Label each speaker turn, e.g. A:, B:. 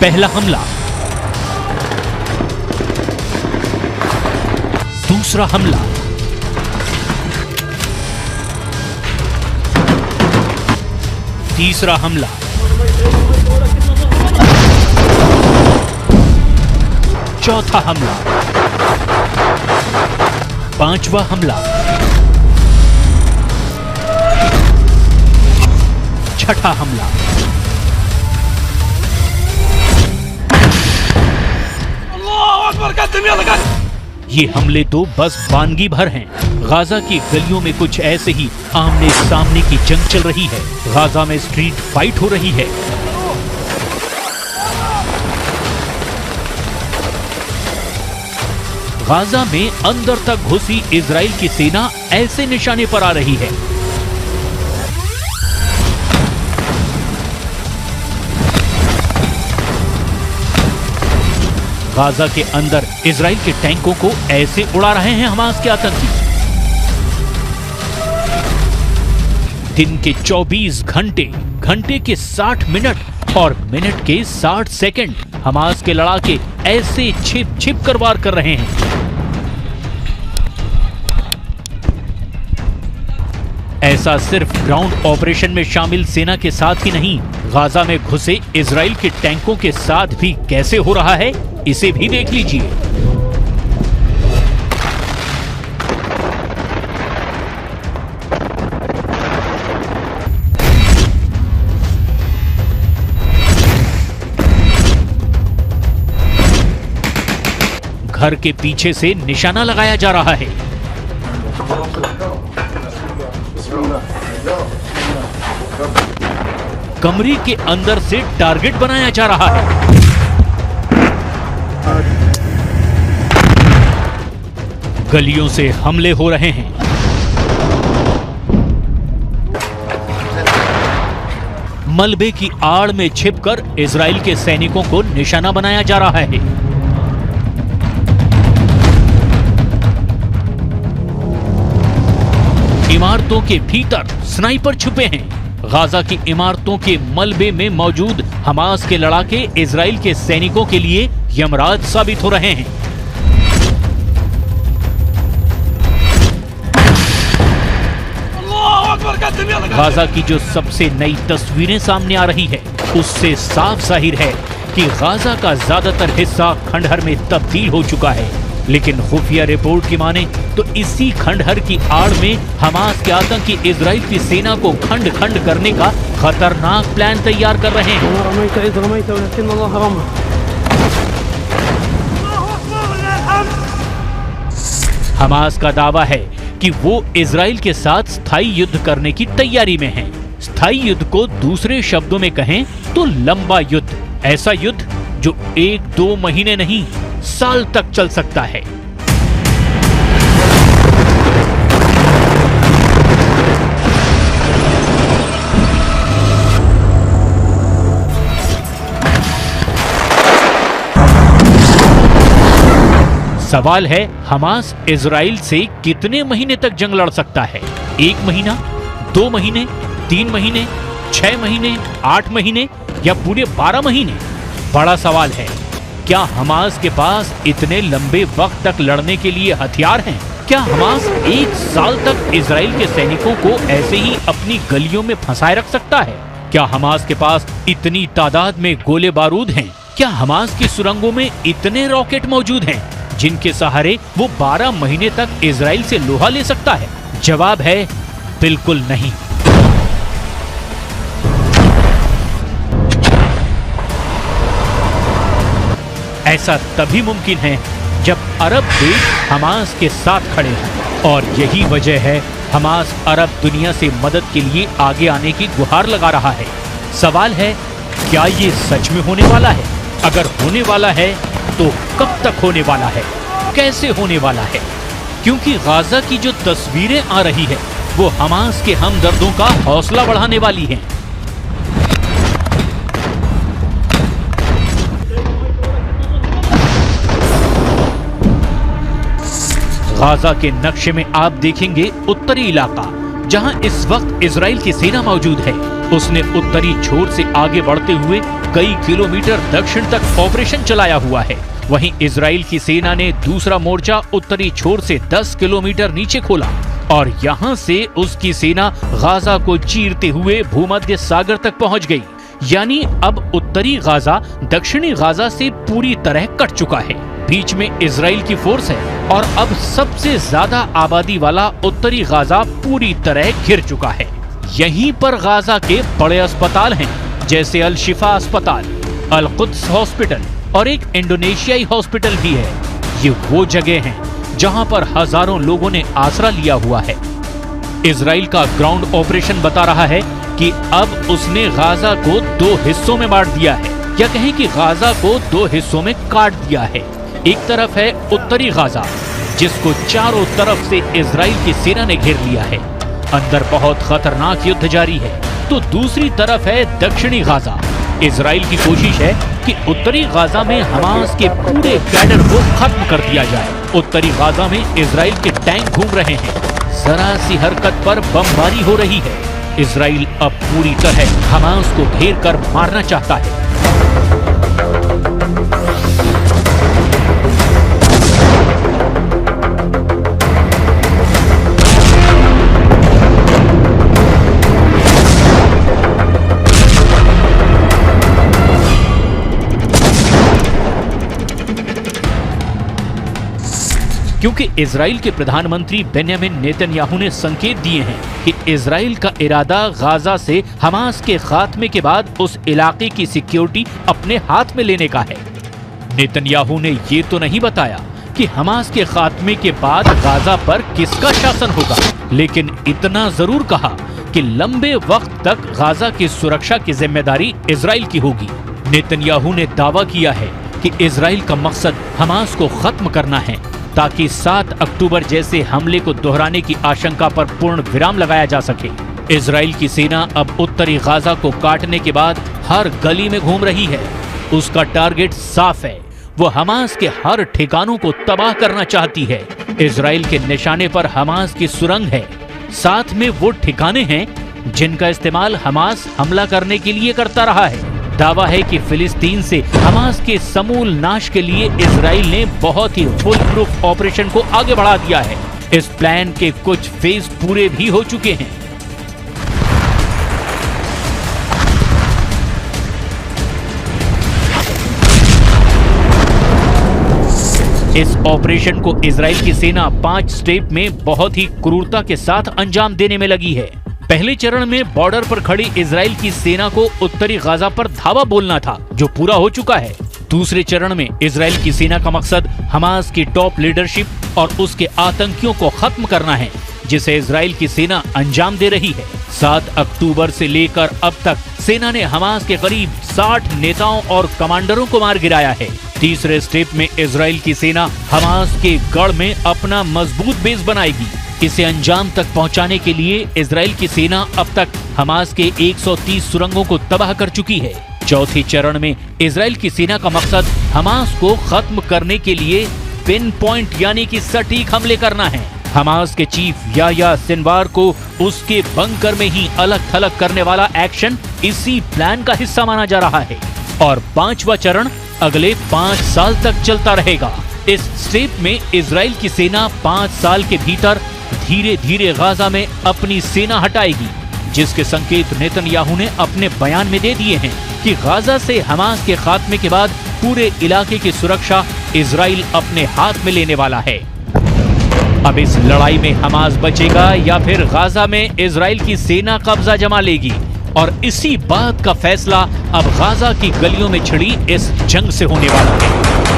A: पहला हमला, दूसरा हमला, तीसरा हमला, चौथा हमला, पांचवा हमला, छठा हमला, ये हमले तो बस वानगी भर हैं। गाजा की गलियों में कुछ ऐसे ही आमने सामने की जंग चल रही है। गाजा में स्ट्रीट फाइट हो रही है। गाजा में अंदर तक घुसी इजराइल की सेना ऐसे निशाने पर आ रही है। गाजा के अंदर इजराइल के टैंकों को ऐसे उड़ा रहे हैं हमास के आतंकी। दिन के 24 घंटे, घंटे के 60 मिनट और मिनट के 60 सेकंड हमास के लड़ाके ऐसे छिप छिप कर वार कर रहे हैं। ऐसा सिर्फ ग्राउंड ऑपरेशन में शामिल सेना के साथ ही नहीं, गाजा में घुसे इजराइल के टैंकों के साथ भी कैसे हो रहा है, इसे भी देख लीजिए। घर के पीछे से निशाना लगाया जा रहा है। कमरे के अंदर से टारगेट बनाया जा रहा है। गलियों से हमले हो रहे हैं। मलबे की आड़ में छिपकर इजराइल के सैनिकों को निशाना बनाया जा रहा है। इमारतों के भीतर स्नाइपर छुपे हैं। गाजा की इमारतों के मलबे में मौजूद हमास के लड़ाके इजराइल के सैनिकों के लिए यमराज साबित हो रहे हैं। गाजा की जो सबसे नई तस्वीरें सामने आ रही है, उससे साफ जाहिर है कि गाजा का ज्यादातर हिस्सा खंडहर में तब्दील हो चुका है। लेकिन खुफिया रिपोर्ट की माने तो इसी खंडहर की आड़ में हमास के आतंकी इजराइल की सेना को खंड खंड करने का खतरनाक प्लान तैयार कर रहे हैं। हमास का दावा है कि वो इजराइल के साथ स्थायी युद्ध करने की तैयारी में है। स्थायी युद्ध को दूसरे शब्दों में कहें तो लंबा युद्ध, ऐसा युद्ध जो 1-2 महीने नहीं, साल तक चल सकता है। सवाल है, हमास इजराइल से कितने महीने तक जंग लड़ सकता है? 1 महीना, 2 महीने, 3 महीने, 6 महीने, 8 महीने या पूरे 12 महीने? बड़ा सवाल है। क्या हमास के पास इतने लंबे वक्त तक लड़ने के लिए हथियार हैं? क्या हमास 1 साल तक इजराइल के सैनिकों को ऐसे ही अपनी गलियों में फंसाए रख सकता है? क्या हमास के पास इतनी तादाद में गोले बारूद हैं? क्या हमास की सुरंगों में इतने रॉकेट मौजूद हैं जिनके सहारे वो 12 महीने तक इजराइल से लोहा ले सकता है? जवाब है बिल्कुल नहीं। ऐसा तभी मुमकिन है जब अरब देश हमास के साथ खड़े हों, और यही वजह है हमास अरब दुनिया से मदद के लिए आगे आने की गुहार लगा रहा है। सवाल है, क्या ये सच में होने वाला है? अगर होने वाला है तो कब तक होने वाला है? कैसे होने वाला है? क्योंकि गाजा की जो तस्वीरें आ रही है वो हमास के हमदर्दों का हौसला बढ़ाने वाली हैं। गाजा के नक्शे में आप देखेंगे उत्तरी इलाका, जहां इस वक्त इजराइल की सेना मौजूद है। उसने उत्तरी छोर से आगे बढ़ते हुए कई किलोमीटर दक्षिण तक ऑपरेशन चलाया हुआ है। वहीं इजराइल की सेना ने दूसरा मोर्चा उत्तरी छोर से 10 किलोमीटर नीचे खोला और यहां से उसकी सेना गाजा को चीरते हुए भूमध्य सागर तक पहुंच गई। यानी अब उत्तरी गाजा दक्षिणी गाजा से पूरी तरह कट चुका है। बीच में इजराइल की फोर्स है और अब सबसे ज्यादा आबादी वाला उत्तरी गाजा पूरी तरह घिर चुका है। यहीं पर गाजा के बड़े अस्पताल हैं, जैसे अल शिफा अस्पताल, अल कुद्स हॉस्पिटल और एक इंडोनेशियाई हॉस्पिटल भी है। ये वो जगह हैं जहां पर हजारों लोगों ने आसरा लिया हुआ है। इजराइल का ग्राउंड ऑपरेशन बता रहा है कि अब उसने गाजा को 2 हिस्सों में बांट दिया है, या कहें कि गाजा को 2 हिस्सों में काट दिया है। एक तरफ है उत्तरी गाजा, जिसको चारों तरफ से इजराइल की सेना ने घेर लिया है, अंदर बहुत खतरनाक युद्ध जारी है। तो दूसरी तरफ है दक्षिणी गाजा। इजराइल की कोशिश है कि उत्तरी गाजा में हमास के पूरे कैडर को खत्म कर दिया जाए। उत्तरी गाजा में इजराइल के टैंक घूम रहे हैं, जरा सी हरकत पर बमबारी हो रही है। इजराइल अब पूरी तरह हमास को घेर कर मारना चाहता है। क्योंकि इजराइल के प्रधानमंत्री बेन्यामिन नेतन्याहू ने संकेत दिए हैं कि इजराइल का इरादा गाजा से हमास के खात्मे के बाद उस इलाके की सिक्योरिटी अपने हाथ में लेने का है। नेतन्याहू ने ये तो नहीं बताया कि हमास के खात्मे के बाद गाजा पर किसका शासन होगा, लेकिन इतना जरूर कहा कि लंबे वक्त तक गाजा की सुरक्षा की जिम्मेदारी इजराइल की होगी। नेतन्याहू ने दावा किया है कि इजराइल का मकसद हमास को खत्म करना है, ताकि 7 अक्टूबर जैसे हमले को दोहराने की आशंका पर पूर्ण विराम लगाया जा सके। इजराइल की सेना अब उत्तरी गाजा को काटने के बाद हर गली में घूम रही है। उसका टारगेट साफ है, वो हमास के हर ठिकानों को तबाह करना चाहती है। इजराइल के निशाने पर हमास की सुरंग है, साथ में वो ठिकाने हैं जिनका इस्तेमाल हमास हमला करने के लिए करता रहा है। दावा है कि फिलिस्तीन से हमास के समूल नाश के लिए इजराइल ने बहुत ही फुल प्रूफ ऑपरेशन को आगे बढ़ा दिया है। इस प्लान के कुछ फेज पूरे भी हो चुके हैं। इस ऑपरेशन को इजराइल की सेना 5 स्टेप में बहुत ही क्रूरता के साथ अंजाम देने में लगी है। पहले चरण में बॉर्डर पर खड़ी इजराइल की सेना को उत्तरी गाजा पर धावा बोलना था, जो पूरा हो चुका है। दूसरे चरण में इजराइल की सेना का मकसद हमास की टॉप लीडरशिप और उसके आतंकियों को खत्म करना है, जिसे इजराइल की सेना अंजाम दे रही है। 7 अक्टूबर से लेकर अब तक सेना ने हमास के करीब 60 नेताओं और कमांडरों को मार गिराया है। तीसरे स्टेप में इजराइल की सेना हमास के गढ़ में अपना मजबूत बेस बनाएगी। इसे अंजाम तक पहुंचाने के लिए इजराइल की सेना अब तक हमास के 130 सुरंगों को तबाह कर चुकी है। चौथे चरण में इजराइल की सेना का मकसद हमास को खत्म करने के लिए पिन पॉइंट यानी कि सटीक हमले करना है। हमास के चीफ याह्या सिनवार को उसके बंकर में ही अलग थलग करने वाला एक्शन इसी प्लान का हिस्सा माना जा रहा है। और 5वां चरण अगले 5 साल तक चलता रहेगा। इस स्टेप में इजराइल की सेना 5 साल के भीतर धीरे धीरे गाजा में अपनी सेना हटाएगी, जिसके संकेत नेतन्याहू ने अपने बयान में दे दिए हैं कि गाजा से हमास के खात्मे के बाद पूरे इलाके की सुरक्षा इजराइल अपने हाथ में लेने वाला है। अब इस लड़ाई में हमास बचेगा या फिर गाजा में इजराइल की सेना कब्जा जमा लेगी, और इसी बात का फैसला अब गाजा की गलियों में छिड़ी इस जंग से होने वाला है।